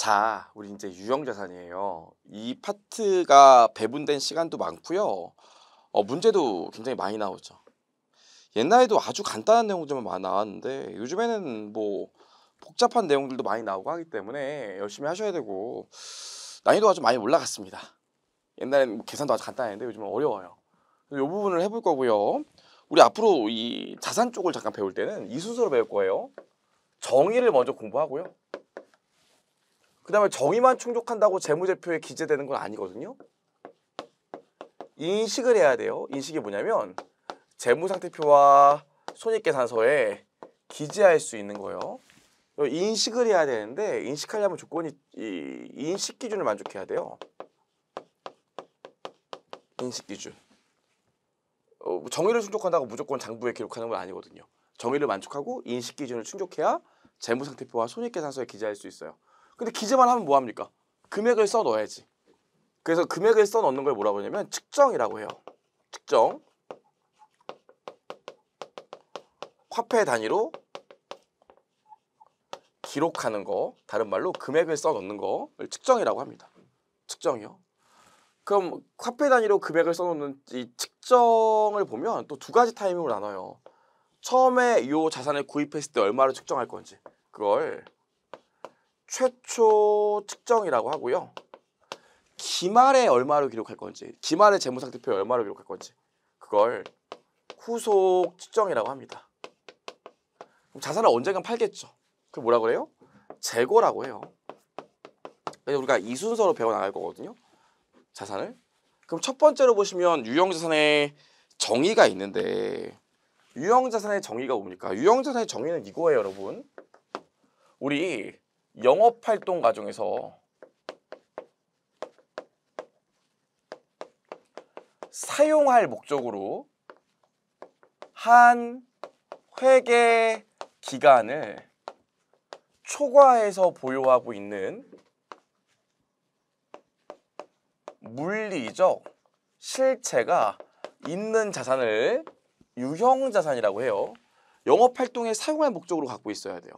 자, 우리 이제 유형자산이에요. 이 파트가 배분된 시간도 많고요. 문제도 굉장히 많이 나오죠. 옛날에도 아주 간단한 내용들만 많이 나왔는데 요즘에는 뭐 복잡한 내용들도 많이 나오고 하기 때문에 열심히 하셔야 되고 난이도가 좀 많이 올라갔습니다. 옛날에는 뭐 계산도 아주 간단했는데 요즘은 어려워요. 이 부분을 해볼 거고요. 우리 앞으로 이 자산 쪽을 잠깐 배울 때는 이 순서로 배울 거예요. 정의를 먼저 공부하고요. 그 다음에 정의만 충족한다고 재무제표에 기재되는 건 아니거든요. 인식을 해야 돼요. 인식이 뭐냐면 재무상태표와 손익계산서에 기재할 수 있는 거예요. 인식을 해야 되는데 인식하려면 조건이 이 인식 기준을 만족해야 돼요. 인식 기준. 정의를 충족한다고 무조건 장부에 기록하는 건 아니거든요. 정의를 만족하고 인식 기준을 충족해야 재무상태표와 손익계산서에 기재할 수 있어요. 근데 기재만 하면 뭐합니까? 금액을 써 넣어야지. 그래서 금액을 써 넣는 걸 뭐라고 하냐면 측정이라고 해요. 측정. 화폐 단위로 기록하는 거, 다른 말로 금액을 써 넣는 거를 측정이라고 합니다. 측정이요. 그럼 화폐 단위로 금액을 써 놓는 이 측정을 보면 또 두 가지 타이밍으로 나눠요. 처음에 이 자산을 구입했을 때 얼마로 측정할 건지 그걸 최초 측정이라고 하고요. 기말에 얼마로 기록할 건지, 기말의 재무상태표에 얼마로 기록할 건지 그걸 후속 측정이라고 합니다. 그럼 자산을 언젠간 팔겠죠. 그걸 뭐라고 그래요? 재고라고 해요. 그래서 우리가 이 순서로 배워나갈 거거든요. 자산을. 그럼 첫 번째로 보시면 유형자산의 정의가 있는데 유형자산의 정의가 뭡니까? 유형자산의 정의는 이거예요, 여러분. 우리 영업활동 과정에서 사용할 목적으로 한 회계 기간을 초과해서 보유하고 있는 물리적 실체가 있는 자산을 유형자산이라고 해요. 영업활동에 사용할 목적으로 갖고 있어야 돼요.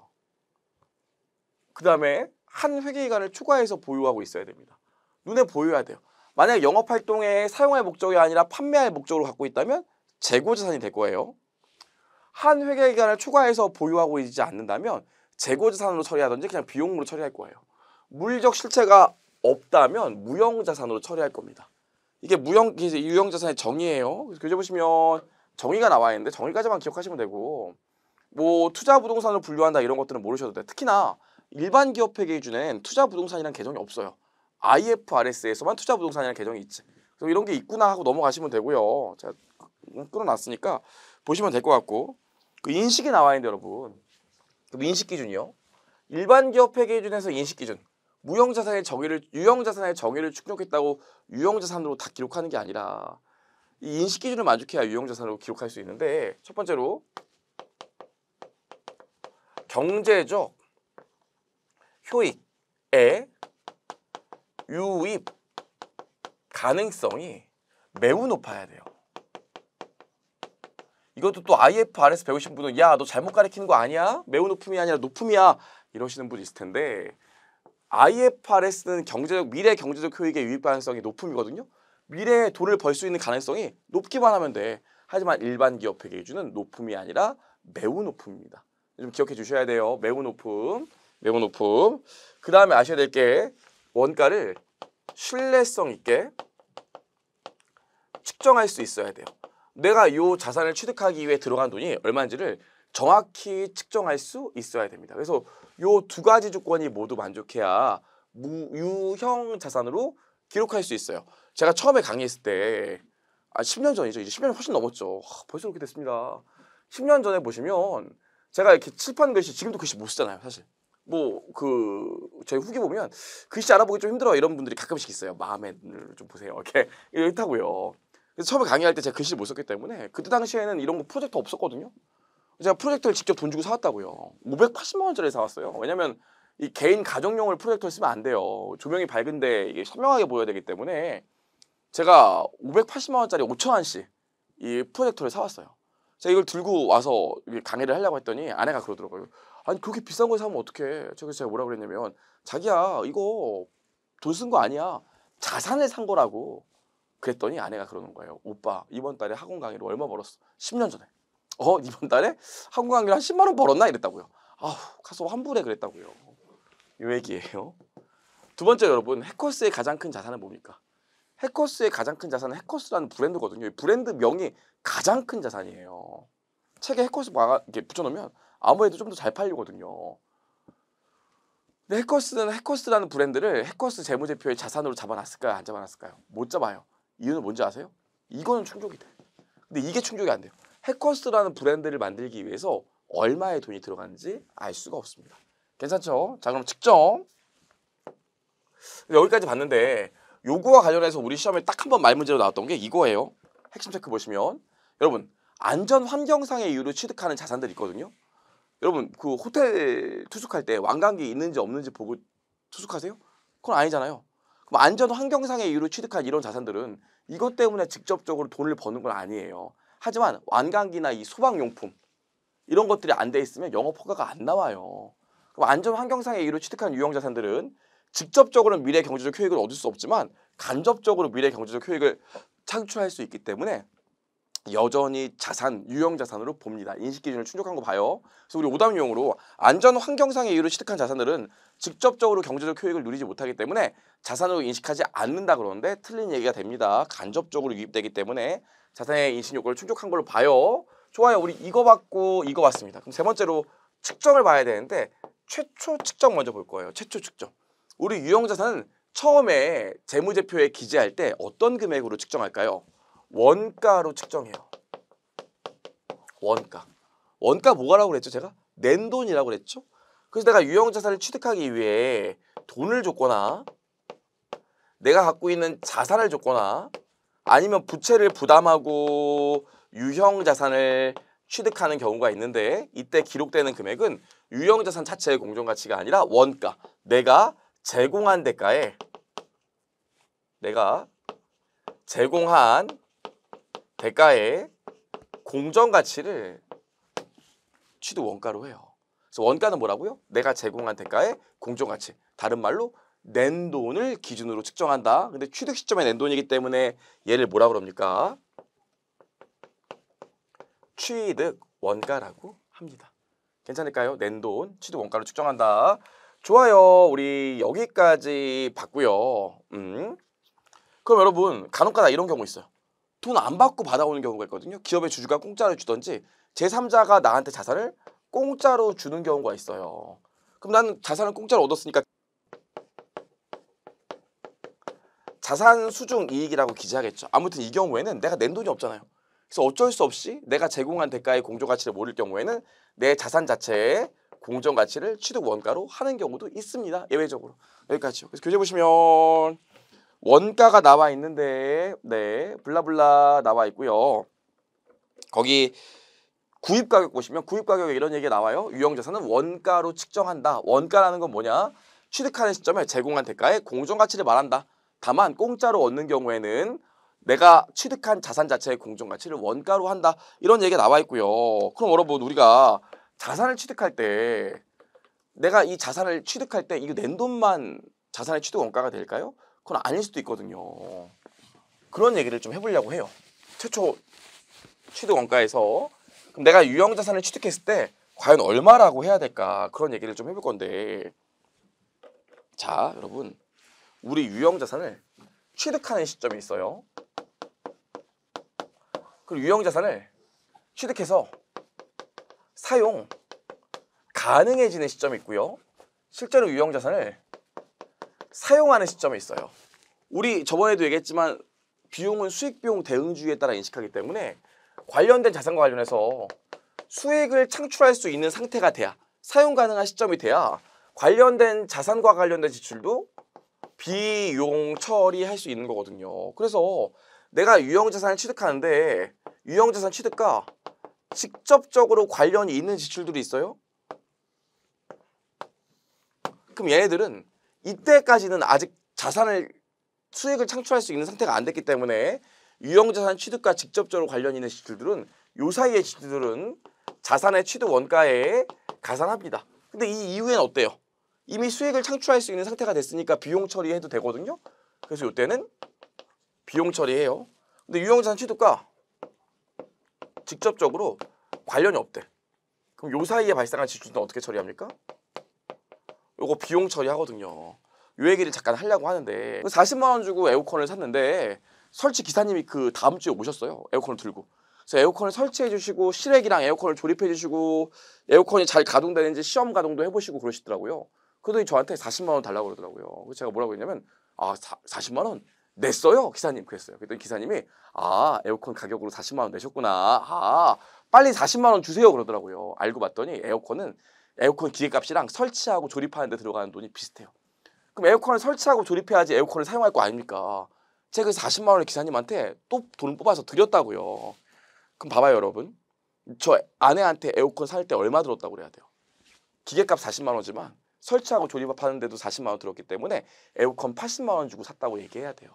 그 다음에 한 회계기간을 초과해서 보유하고 있어야 됩니다. 눈에 보여야 돼요. 만약에 영업활동에 사용할 목적이 아니라 판매할 목적으로 갖고 있다면 재고자산이 될 거예요. 한 회계기간을 초과해서 보유하고 있지 않는다면 재고자산으로 처리하든지 그냥 비용으로 처리할 거예요. 물리적 실체가 없다면 무형자산으로 처리할 겁니다. 이게 유형자산의 정의예요. 그래서 교재 보시면 정의가 나와 있는데 정의까지만 기억하시면 되고 뭐 투자부동산으로 분류한다 이런 것들은 모르셔도 돼요. 특히나 일반 기업 회계 기준엔 투자부동산이라는 개정이 없어요. IFRS에서만 투자부동산이라는 개정이 있지. 그래서 이런 게 있구나 하고 넘어가시면 되고요. 제가 끊어놨으니까 보시면 될 것 같고 그 인식이 나와 있는데 여러분 그 인식 기준이요. 일반 기업 회계 기준에서 인식 기준 유형자산의 정의를 충족했다고 유형자산으로 다 기록하는 게 아니라 이 인식 기준을 만족해야 유형자산으로 기록할 수 있는데 첫 번째로 경제적 효익의 유입 가능성이 매우 높아야 돼요. 이것도 또 IFRS 배우신 분은 야, 너 잘못 가리키는 거 아니야? 매우 높음이 아니라 높음이야 이러시는 분이 있을 텐데 IFRS는 미래 경제적 효익의 유입 가능성이 높음이거든요. 미래에 돈을 벌 수 있는 가능성이 높기만 하면 돼. 하지만 일반 기업 회계 기준은 높음이 아니라 매우 높음입니다. 좀 기억해 주셔야 돼요. 매우 높음. 매우 높음. 그 다음에 아셔야 될 게 원가를 신뢰성 있게 측정할 수 있어야 돼요. 내가 이 자산을 취득하기 위해 들어간 돈이 얼마인지를 정확히 측정할 수 있어야 됩니다. 그래서 이 두 가지 조건이 모두 만족해야 유형 자산으로 기록할 수 있어요. 제가 처음에 강의했을 때 10년 전이죠. 이제 10년이 훨씬 넘었죠. 벌써 그렇게 됐습니다. 10년 전에 보시면 제가 이렇게 칠판 글씨 지금도 글씨 못 쓰잖아요. 사실 뭐 저희 후기 보면 글씨 알아보기 좀 힘들어 이런 분들이 가끔씩 있어요. 마음에 좀 보세요. 이렇게 이렇다고요. 그래서 처음에 강의할 때 제가 글씨를 못 썼기 때문에 그때 당시에는 이런 거 프로젝터 없었거든요. 제가 프로젝터를 직접 돈 주고 사왔다고요. 580만 원짜리 사왔어요. 왜냐면 이 개인 가정용을 프로젝터를 쓰면 안 돼요. 조명이 밝은데 이게 선명하게 보여야 되기 때문에 제가 580만 원짜리 5천 원씩 이 프로젝터를 사왔어요. 제가 이걸 들고 와서 강의를 하려고 했더니 아내가 그러더라고요. 아니 그렇게 비싼 걸 사면 어떡해. 제가 뭐라 그랬냐면 자기야 이거 돈 쓴 거 아니야. 자산을 산 거라고. 그랬더니 아내가 그러는 거예요. 오빠 이번 달에 학원 강의로 얼마 벌었어? 10년 전에. 이번 달에 학원 강의로 한 10만 원 벌었나? 이랬다고요. 아우 가서 환불해 그랬다고요. 요 얘기예요. 두 번째 여러분 해커스의 가장 큰 자산은 뭡니까? 해커스의 가장 큰 자산은 해커스라는 브랜드거든요. 이 브랜드 명이 가장 큰 자산이에요. 책에 해커스 이렇게 붙여놓으면 아무래도 좀 더 잘 팔리거든요. 근데 해커스는 해커스라는 브랜드를 해커스 재무제표의 자산으로 잡아놨을까요? 안 잡아놨을까요? 못 잡아요. 이유는 뭔지 아세요? 이거는 충족이 돼. 근데 이게 충족이 안 돼요. 해커스라는 브랜드를 만들기 위해서 얼마의 돈이 들어가는지 알 수가 없습니다. 괜찮죠? 자 그럼 측정. 여기까지 봤는데 요거와 관련해서 우리 시험에 딱 한 번 말문제로 나왔던 게 이거예요. 핵심 체크 보시면 여러분 안전 환경상의 이유로 취득하는 자산들 있거든요. 여러분 그 호텔 투숙할 때 완강기 있는지 없는지 보고 투숙하세요? 그건 아니잖아요. 그럼 안전 환경상의 이유로 취득한 이런 자산들은 이것 때문에 직접적으로 돈을 버는 건 아니에요. 하지만 완강기나 이 소방용품 이런 것들이 안 돼 있으면 영업 허가가 안 나와요. 그럼 안전 환경상의 이유로 취득한 유형 자산들은 직접적으로는 미래 경제적 효익을 얻을 수 없지만 간접적으로 미래 경제적 효익을 창출할 수 있기 때문에 여전히 자산, 유형 자산으로 봅니다. 인식 기준을 충족한 거 봐요. 그래서 우리 오답 유형으로 안전 환경상의 이유로 취득한 자산들은 직접적으로 경제적 효익을 누리지 못하기 때문에 자산으로 인식하지 않는다 그러는데 틀린 얘기가 됩니다. 간접적으로 유입되기 때문에 자산의 인식 요건을 충족한 걸로 봐요. 좋아요. 우리 이거 받고 이거 봤습니다. 그럼 세 번째로 측정을 봐야 되는데 최초 측정 먼저 볼 거예요. 최초 측정. 우리 유형 자산은 처음에 재무제표에 기재할 때 어떤 금액으로 측정할까요? 원가로 측정해요. 원가. 원가 뭐가라고 그랬죠? 제가? 낸 돈이라고 그랬죠? 그래서 내가 유형 자산을 취득하기 위해 돈을 줬거나 내가 갖고 있는 자산을 줬거나 아니면 부채를 부담하고 유형 자산을 취득하는 경우가 있는데 이때 기록되는 금액은 유형 자산 자체의 공정가치가 아니라 원가. 내가 제공한 대가에 공정가치를 취득 원가로 해요. 그래서 원가는 뭐라고요? 내가 제공한 대가의 공정가치. 다른 말로 낸 돈을 기준으로 측정한다. 근데 취득 시점에 낸 돈이기 때문에 얘를 뭐라 그럽니까? 취득 원가라고 합니다. 괜찮을까요? 낸 돈, 취득 원가로 측정한다. 좋아요. 우리 여기까지 봤고요. 그럼 여러분 간혹가다 이런 경우 있어요. 돈 안 받고 받아오는 경우가 있거든요. 기업의 주주가 공짜로 주던지 제3자가 나한테 자산을 공짜로 주는 경우가 있어요. 그럼 나는 자산을 공짜로 얻었으니까 자산 수중 이익이라고 기재하겠죠. 아무튼 이 경우에는 내가 낸 돈이 없잖아요. 그래서 어쩔 수 없이 내가 제공한 대가의 공정가치를 모를 경우에는 내 자산 자체의 공정가치를 취득 원가로 하는 경우도 있습니다. 예외적으로. 여기까지요. 그래서 교재 보시면 원가가 나와 있는데 블라블라 나와 있고요. 거기 구입가격 보시면 구입가격에 이런 얘기가 나와요. 유형자산은 원가로 측정한다. 원가라는 건 뭐냐? 취득하는 시점에 제공한 대가의 공정가치를 말한다. 다만 공짜로 얻는 경우에는 내가 취득한 자산 자체의 공정가치를 원가로 한다. 이런 얘기가 나와 있고요. 그럼 여러분 우리가 자산을 취득할 때 내가 이 자산을 취득할 때 이거 낸 돈만 자산의 취득 원가가 될까요? 그건 아닐 수도 있거든요. 그런 얘기를 좀 해보려고 해요. 최초 취득 원가에서 그럼 내가 유형 자산을 취득했을 때 과연 얼마라고 해야 될까? 그런 얘기를 좀 해볼 건데 자 여러분 우리 유형 자산을 취득하는 시점이 있어요. 그리고 유형 자산을 취득해서 사용 가능해지는 시점이 있고요. 실제로 유형 자산을 사용하는 시점이 있어요. 우리 저번에도 얘기했지만 비용은 수익 비용 대응주의에 따라 인식하기 때문에 관련된 자산과 관련해서 수익을 창출할 수 있는 상태가 돼야 사용 가능한 시점이 돼야 관련된 자산과 관련된 지출도 비용 처리할 수 있는 거거든요. 그래서 내가 유형 자산을 취득하는데 유형 자산 취득과 직접적으로 관련이 있는 지출들이 있어요. 그럼 얘네들은 이때까지는 아직 자산을 수익을 창출할 수 있는 상태가 안 됐기 때문에 유형 자산 취득과 직접적으로 관련 있는 지출들은 요 사이의 지출들은 자산의 취득 원가에 가산합니다. 근데 이 이후에는 어때요? 이미 수익을 창출할 수 있는 상태가 됐으니까 비용 처리해도 되거든요. 그래서 이때는 비용 처리해요. 근데 유형자산 취득과 직접적으로 관련이 없대. 그럼 요 사이에 발생한 지출은 어떻게 처리합니까? 요거 비용 처리하거든요. 요 얘기를 잠깐 하려고 하는데 40만 원 주고 에어컨을 샀는데 설치 기사님이 그 다음 주에 오셨어요. 에어컨을 들고. 그래서 에어컨을 설치해 주시고 실외기랑 에어컨을 조립해 주시고 에어컨이 잘 가동되는지 시험 가동도 해보시고 그러시더라고요. 그러더니 저한테 40만 원 달라고 그러더라고요. 그래서 제가 뭐라고 했냐면 40만 원 냈어요 기사님 그랬어요. 그랬더니 기사님이 에어컨 가격으로 40만 원 내셨구나. 빨리 40만 원 주세요 그러더라고요. 알고 봤더니 에어컨 기계값이랑 설치하고 조립하는 데 들어가는 돈이 비슷해요. 그럼 에어컨을 설치하고 조립해야지 에어컨을 사용할 거 아닙니까? 제가 그래서 40만 원을 기사님한테 또 돈을 뽑아서 드렸다고요. 그럼 봐봐요 여러분. 저 아내한테 에어컨 살 때 얼마 들었다고 그래야 돼요? 기계값 40만 원이지만 설치하고 조립하는데도 40만 원 들었기 때문에 에어컨 80만 원 주고 샀다고 얘기해야 돼요.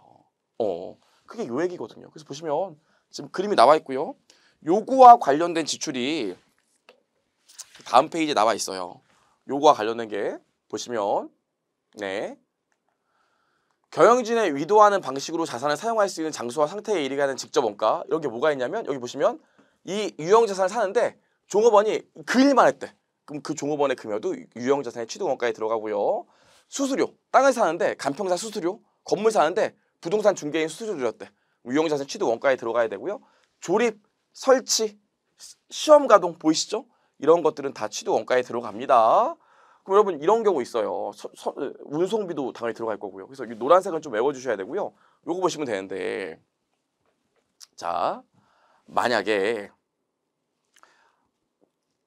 그게 요 얘기거든요. 그래서 보시면 지금 그림이 나와 있고요. 요구와 관련된 지출이 다음 페이지에 나와 있어요. 요구와 관련된 게 보시면 경영진의 위도하는 방식으로 자산을 사용할 수 있는 장소와 상태에 이르게 하는 직접 원가. 여기 뭐가 있냐면 여기 보시면 이 유형자산을 사는데 종업원이 그 일만 했대. 그럼 그 종업원의 금여도 유형자산의 취득 원가에 들어가고요. 수수료, 땅을 사는데 간평사 수수료, 건물 사는데 부동산 중개인 수수료 들였대. 유형자산 취득 원가에 들어가야 되고요. 조립, 설치, 시험 가동 보이시죠? 이런 것들은 다 취득 원가에 들어갑니다. 그럼 여러분 이런 경우 있어요. 운송비도 당연히 들어갈 거고요. 그래서 이 노란색은 좀 외워주셔야 되고요. 요거 보시면 되는데 자 만약에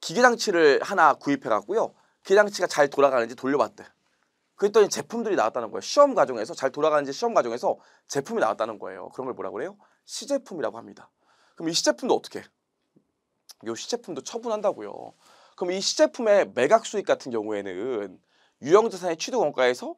기계장치를 하나 구입해갖고요. 기계장치가 잘 돌아가는지 돌려봤대. 그랬더니 제품들이 나왔다는 거예요. 시험 과정에서 잘 돌아가는지 시험 과정에서 제품이 나왔다는 거예요. 그런 걸 뭐라고 그래요? 시제품이라고 합니다. 그럼 이 시제품도 어떻게 해? 이 시제품도 처분한다고요. 그럼 이 시제품의 매각 수익 같은 경우에는 유형자산의 취득 원가에서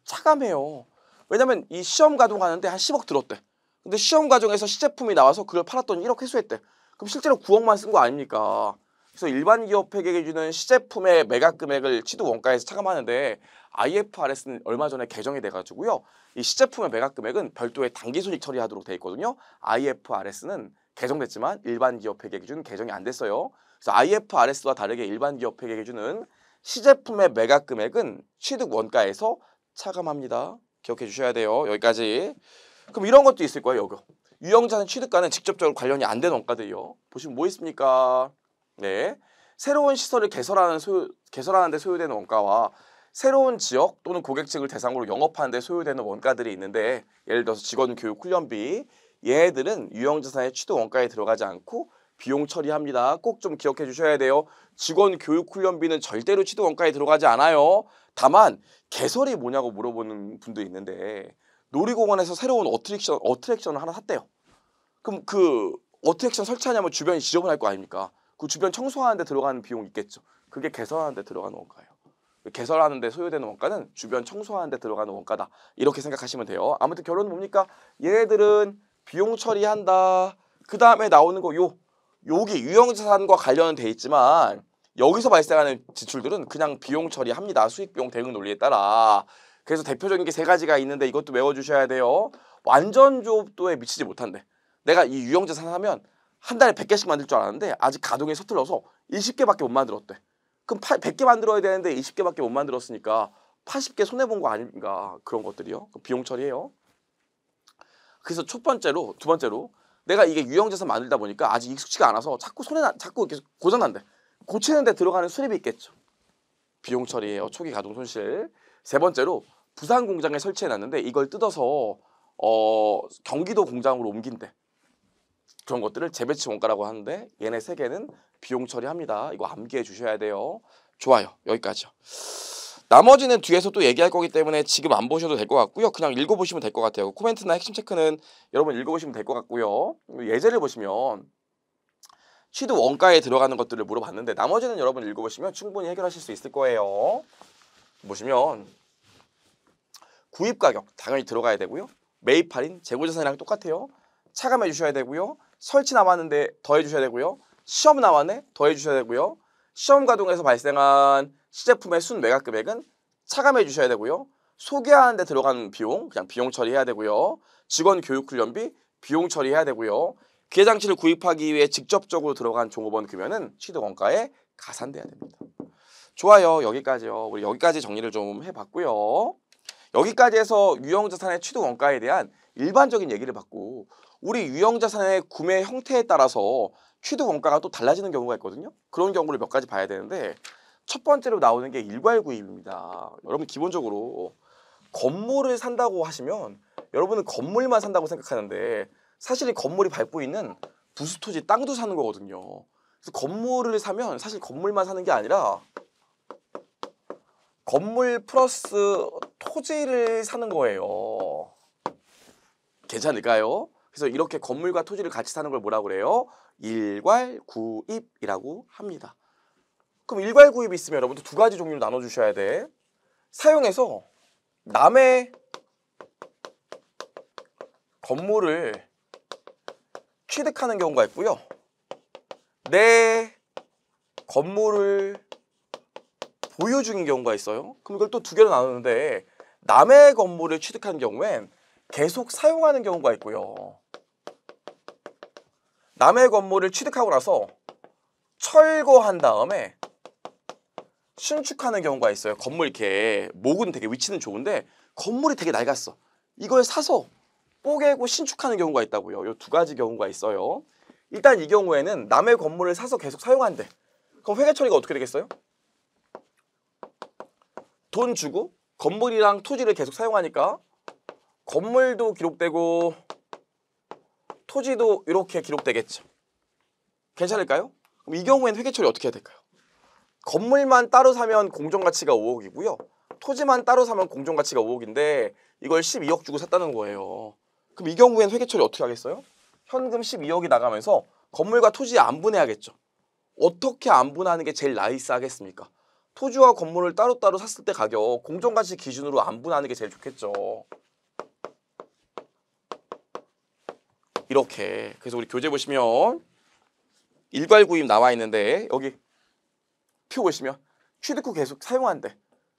차감해요. 왜냐면 이 시험 가동하는데 한 10억 들었대. 근데 시험 과정에서 시제품이 나와서 그걸 팔았더니 1억 회수했대. 그럼 실제로 9억만 쓴 거 아닙니까? 그래서 일반 기업 회계기준은 시제품의 매각 금액을 취득 원가에서 차감하는데 IFRS는 얼마 전에 개정이 돼가지고요. 이 시제품의 매각 금액은 별도의 당기순이익 처리하도록 돼 있거든요. IFRS는 개정됐지만 일반 기업 회계기준은 개정이 안 됐어요. 그래서 IFRS와 다르게 일반 기업 회계기준은 시제품의 매각 금액은 취득 원가에서 차감합니다. 기억해 주셔야 돼요. 여기까지. 그럼 이런 것도 있을 거예요. 여기. 유형자산 취득과는 직접적으로 관련이 안 되는 원가들이요. 보시면 뭐 있습니까? 새로운 시설을 개설하는 데 소요되는 원가와 새로운 지역 또는 고객층을 대상으로 영업하는 데 소요되는 원가들이 있는데 예를 들어서 직원 교육 훈련비 얘네들은 유형자산의 취득 원가에 들어가지 않고 비용 처리합니다. 꼭 좀 기억해 주셔야 돼요. 직원 교육 훈련비는 절대로 취득 원가에 들어가지 않아요. 다만 개설이 뭐냐고 물어보는 분도 있는데 놀이공원에서 새로운 어트랙션을 하나 샀대요. 그럼 그 어트랙션 설치하냐면 주변이 지저분할 거 아닙니까? 그 주변 청소하는 데 들어가는 비용이 있겠죠. 그게 개설하는 데 들어가는 원가예요. 개설하는 데 소요되는 원가는 주변 청소하는 데 들어가는 원가다. 이렇게 생각하시면 돼요. 아무튼 결론은 뭡니까? 얘네들은 비용 처리한다. 그 다음에 나오는 거 여기 유형자산과 관련은 돼 있지만 여기서 발생하는 지출들은 그냥 비용 처리합니다. 수익비용 대응 논리에 따라. 그래서 대표적인 게 세 가지가 있는데 이것도 외워주셔야 돼요. 완전 조업도에 미치지 못한대. 내가 이 유형자산 하면 한 달에 100개씩 만들 줄 알았는데 아직 가동이 서툴러서 20개밖에 못 만들었대. 그럼 100개 만들어야 되는데 20개밖에 못 만들었으니까 80개 손해본 거 아닌가. 그런 것들이요. 비용 처리해요. 그래서 두 번째로 내가 이게 유형자산 만들다 보니까 아직 익숙치가 않아서 자꾸 이렇게 고장난대. 고치는 데 들어가는 수리비 있겠죠. 비용 처리예요. 초기 가동 손실. 세 번째로 부산 공장에 설치해놨는데 이걸 뜯어서 경기도 공장으로 옮긴대. 그런 것들을 재배치 원가라고 하는데 얘네 세 개는 비용 처리합니다. 이거 암기해 주셔야 돼요. 좋아요. 여기까지요. 나머지는 뒤에서 또 얘기할 거기 때문에 지금 안 보셔도 될 것 같고요. 그냥 읽어보시면 될 것 같아요. 코멘트나 핵심 체크는 여러분 읽어보시면 될 것 같고요. 예제를 보시면 취득 원가에 들어가는 것들을 물어봤는데 나머지는 여러분 읽어보시면 충분히 해결하실 수 있을 거예요. 보시면 구입가격 당연히 들어가야 되고요. 매입 할인, 재고자산이랑 똑같아요. 차감해 주셔야 되고요. 설치 남았는데 더해 주셔야 되고요. 시험 남았네 더해 주셔야 되고요. 시험 가동에서 발생한 시제품의 순매각 금액은 차감해 주셔야 되고요. 소개하는 데 들어간 비용, 그냥 비용 처리해야 되고요. 직원 교육 훈련비, 비용 처리해야 되고요. 기계 장치를 구입하기 위해 직접적으로 들어간 종업원 금연은 취득 원가에 가산돼야 됩니다. 좋아요. 여기까지요. 우리 여기까지 정리를 좀 해봤고요. 여기까지 해서 유형자산의 취득 원가에 대한 일반적인 얘기를 받고 우리 유형자산의 구매 형태에 따라서 취득 원가가 또 달라지는 경우가 있거든요. 그런 경우를 몇 가지 봐야 되는데 첫 번째로 나오는 게 일괄구입입니다. 여러분 기본적으로 건물을 산다고 하시면 여러분은 건물만 산다고 생각하는데 사실 건물이 밟고 있는 부수토지 땅도 사는 거거든요. 그래서 건물을 사면 사실 건물만 사는 게 아니라 건물 플러스 토지를 사는 거예요. 괜찮을까요? 그래서 이렇게 건물과 토지를 같이 사는 걸 뭐라고 그래요? 일괄구입이라고 합니다. 그럼 일괄구입이 있으면 여러분들 두 가지 종류로 나눠주셔야 돼. 사용해서 남의 건물을 취득하는 경우가 있고요. 내 건물을 보유 중인 경우가 있어요. 그럼 이걸 또 두 개로 나누는데 남의 건물을 취득한 경우엔 계속 사용하는 경우가 있고요. 남의 건물을 취득하고 나서 철거한 다음에 신축하는 경우가 있어요. 건물 이렇게 목은 되게 위치는 좋은데 건물이 되게 낡았어. 이걸 사서 뽀개고 신축하는 경우가 있다고요. 이 두 가지 경우가 있어요. 일단 이 경우에는 남의 건물을 사서 계속 사용한대. 그럼 회계 처리가 어떻게 되겠어요? 돈 주고 건물이랑 토지를 계속 사용하니까 건물도 기록되고 토지도 이렇게 기록되겠죠. 괜찮을까요? 그럼 이 경우에는 회계 처리 어떻게 해야 될까요? 건물만 따로 사면 공정가치가 5억이고요. 토지만 따로 사면 공정가치가 5억인데 이걸 12억 주고 샀다는 거예요. 그럼 이 경우에는 회계 처리 어떻게 하겠어요? 현금 12억이 나가면서 건물과 토지에 안분해야겠죠. 어떻게 안분하는 게 제일 나이스하겠습니까? 토지와 건물을 따로따로 샀을 때 가격 공정가치 기준으로 안분하는 게 제일 좋겠죠. 이렇게. 그래서 우리 교재 보시면 일괄구입 나와 있는데 여기 표 보시면 취득 후 계속 사용한대.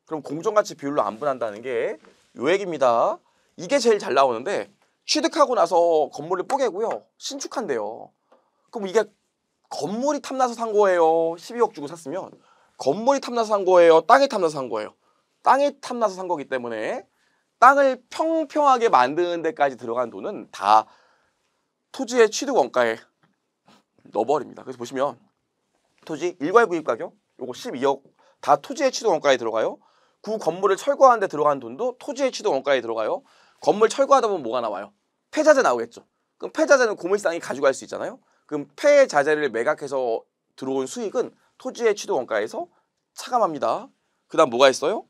그럼 공정가치 비율로 안분한다는 게 요 얘기입니다. 이게 제일 잘 나오는데 취득하고 나서 건물을 뽀개고요. 신축한대요. 그럼 이게 건물이 탐나서 산 거예요. 12억 주고 샀으면 건물이 탐나서 산 거예요. 땅이 탐나서 산 거예요. 땅이 탐나서 산 거기 때문에 땅을 평평하게 만드는 데까지 들어간 돈은 다 토지의 취득 원가에 넣어버립니다. 그래서 보시면 토지 일괄구입 가격 요거 12억 다 토지의 취득 원가에 들어가요. 구 건물을 철거하는 데 들어간 돈도 토지의 취득 원가에 들어가요. 건물 철거하다 보면 뭐가 나와요? 폐자재 나오겠죠. 그럼 폐자재는 고물상이 가져갈 수 있잖아요. 그럼 폐자재를 매각해서 들어온 수익은 토지의 취득 원가에서 차감합니다. 그 다음 뭐가 있어요?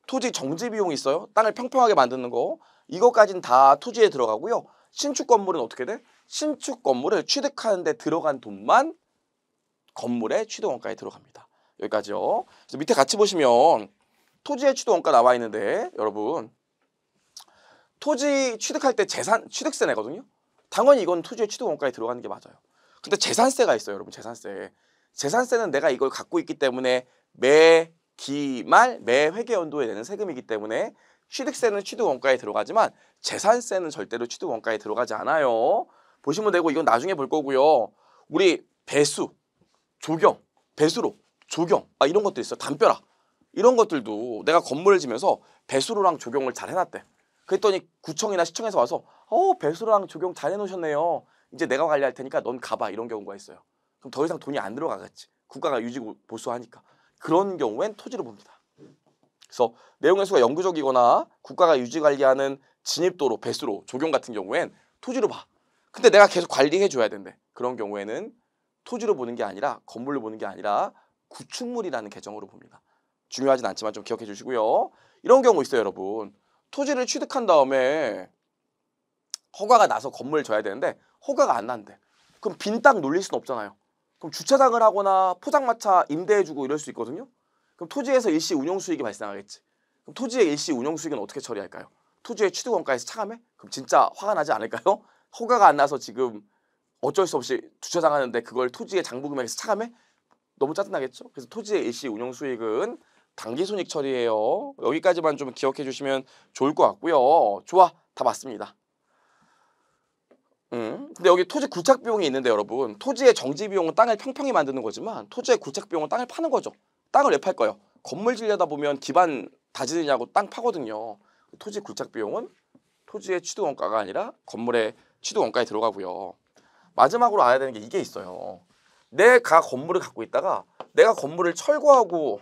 토지 정지 비용이 있어요. 땅을 평평하게 만드는 거. 이것까지는 다 토지에 들어가고요. 신축 건물은 어떻게 돼? 신축 건물을 취득하는 데 들어간 돈만 건물의 취득 원가에 들어갑니다. 여기까지요. 그래서 밑에 같이 보시면 토지의 취득 원가 나와 있는데 여러분 토지 취득할 때 재산 취득세 내거든요. 당연히 이건 토지의 취득 원가에 들어가는 게 맞아요. 근데 재산세가 있어요, 여러분. 재산세. 재산세는 내가 이걸 갖고 있기 때문에 매 기말 매 회계 연도에 내는 세금이기 때문에 취득세는 취득 원가에 들어가지만 재산세는 절대로 취득 원가에 들어가지 않아요. 보시면 되고 이건 나중에 볼 거고요. 우리 배수, 조경, 배수로, 조경 이런 것도 있어요. 담벼락 이런 것들도 내가 건물을 지면서 배수로랑 조경을 잘 해놨대. 그랬더니 구청이나 시청에서 와서 배수로랑 조경 잘 해놓으셨네요. 이제 내가 관리할 테니까 넌 가봐 이런 경우가 있어요. 그럼 더 이상 돈이 안 들어가겠지. 국가가 유지 보수하니까. 그런 경우엔 토지로 봅니다. 그래서 내용의 수가 영구적이거나 국가가 유지 관리하는 진입도로, 배수로, 조경 같은 경우엔 토지로 봐. 근데 내가 계속 관리해 줘야 된대. 그런 경우에는 토지로 보는 게 아니라 건물로 보는 게 아니라 구축물이라는 개정으로 봅니다. 중요하진 않지만 좀 기억해 주시고요. 이런 경우 있어요, 여러분. 토지를 취득한 다음에 허가가 나서 건물을 줘야 되는데 허가가 안 난대. 그럼 빈 땅 놀릴 수는 없잖아요. 그럼 주차장을 하거나 포장마차 임대해주고 이럴 수 있거든요. 그럼 토지에서 일시 운용 수익이 발생하겠지. 그럼 토지의 일시 운용 수익은 어떻게 처리할까요? 토지의 취득 원가에서 차감해? 그럼 진짜 화가 나지 않을까요? 허가가 안 나서 지금 어쩔 수 없이 주차장 하는데 그걸 토지의 장부금액에서 차감해? 너무 짜증나겠죠? 그래서 토지의 일시 운영 수익은 당기 손익 처리예요. 여기까지만 좀 기억해 주시면 좋을 것 같고요. 좋아, 다 맞습니다. 근데 여기 토지 굴착 비용이 있는데 여러분, 토지의 정지 비용은 땅을 평평히 만드는 거지만 토지의 굴착 비용은 땅을 파는 거죠. 땅을 왜 팔까요? 건물 지려다 보면 기반 다지느냐고 땅 파거든요. 토지 굴착 비용은 토지의 취득 원가가 아니라 건물의 취득 원가에 들어가고요. 마지막으로 알아야 되는 게 이게 있어요. 내가 건물을 갖고 있다가 내가 건물을 철거하고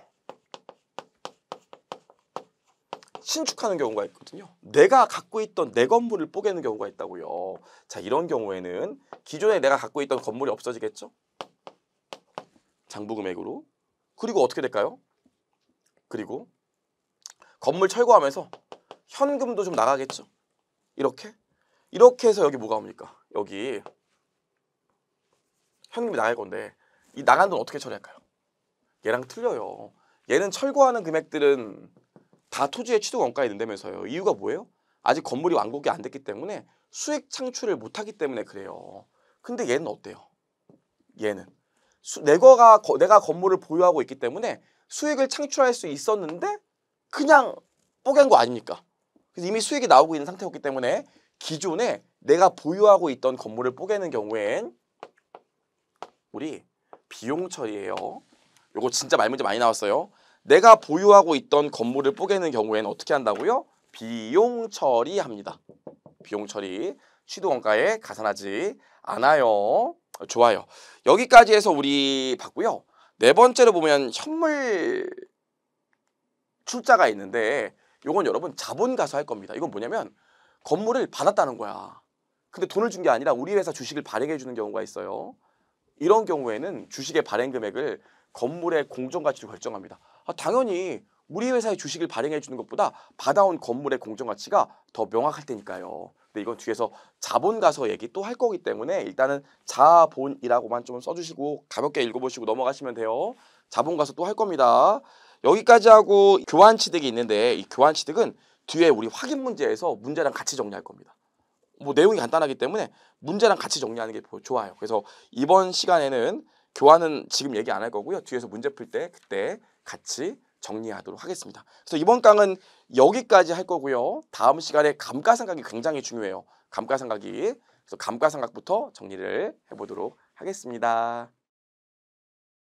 신축하는 경우가 있거든요. 내가 갖고 있던 내 건물을 뽀개는 경우가 있다고요. 자, 이런 경우에는 기존에 내가 갖고 있던 건물이 없어지겠죠? 장부 금액으로. 그리고 어떻게 될까요? 그리고 건물 철거하면서 현금도 좀 나가겠죠? 이렇게 해서 여기 뭐가 옵니까? 여기 현금이 나갈 건데 이 나간 돈 어떻게 처리할까요? 얘랑 틀려요. 얘는 철거하는 금액들은 다 토지의 취득 원가에 넣는다면서요. 이유가 뭐예요? 아직 건물이 완공이 안 됐기 때문에 수익 창출을 못하기 때문에 그래요. 근데 얘는 어때요? 얘는 내가 건물을 보유하고 있기 때문에 수익을 창출할 수 있었는데 그냥 뽀갠 거 아닙니까? 그래서 이미 수익이 나오고 있는 상태였기 때문에 기존에 내가 보유하고 있던 건물을 뽀개는 경우엔 우리 비용 처리예요. 요거 진짜 말 문제 많이 나왔어요. 내가 보유하고 있던 건물을 뽀개는 경우에는 어떻게 한다고요? 비용 처리합니다. 비용 처리. 취득 원가에 가산하지 않아요. 좋아요. 여기까지 해서 우리 봤고요. 네 번째로 보면 현물 출자가 있는데 요건 여러분 자본 가서 할 겁니다. 이건 뭐냐면 건물을 받았다는 거야. 근데 돈을 준 게 아니라 우리 회사 주식을 발행해 주는 경우가 있어요. 이런 경우에는 주식의 발행 금액을 건물의 공정가치로 결정합니다. 당연히 우리 회사의 주식을 발행해 주는 것보다 받아온 건물의 공정가치가 더 명확할 테니까요. 근데 이건 뒤에서 자본 가서 얘기 또 할 거기 때문에 일단은 자본이라고만 좀 써주시고 가볍게 읽어보시고 넘어가시면 돼요. 자본 가서 또 할 겁니다. 여기까지 하고 교환 취득이 있는데 이 교환 취득은 뒤에 우리 확인 문제에서 문제랑 같이 정리할 겁니다. 뭐 내용이 간단하기 때문에 문제랑 같이 정리하는 게 좋아요. 그래서 이번 시간에는 교환은 지금 얘기 안 할 거고요. 뒤에서 문제 풀 때 그때 같이 정리하도록 하겠습니다. 그래서 이번 강은 여기까지 할 거고요. 다음 시간에 감가상각이 굉장히 중요해요. 감가상각이. 그래서 감가상각부터 정리를 해보도록 하겠습니다.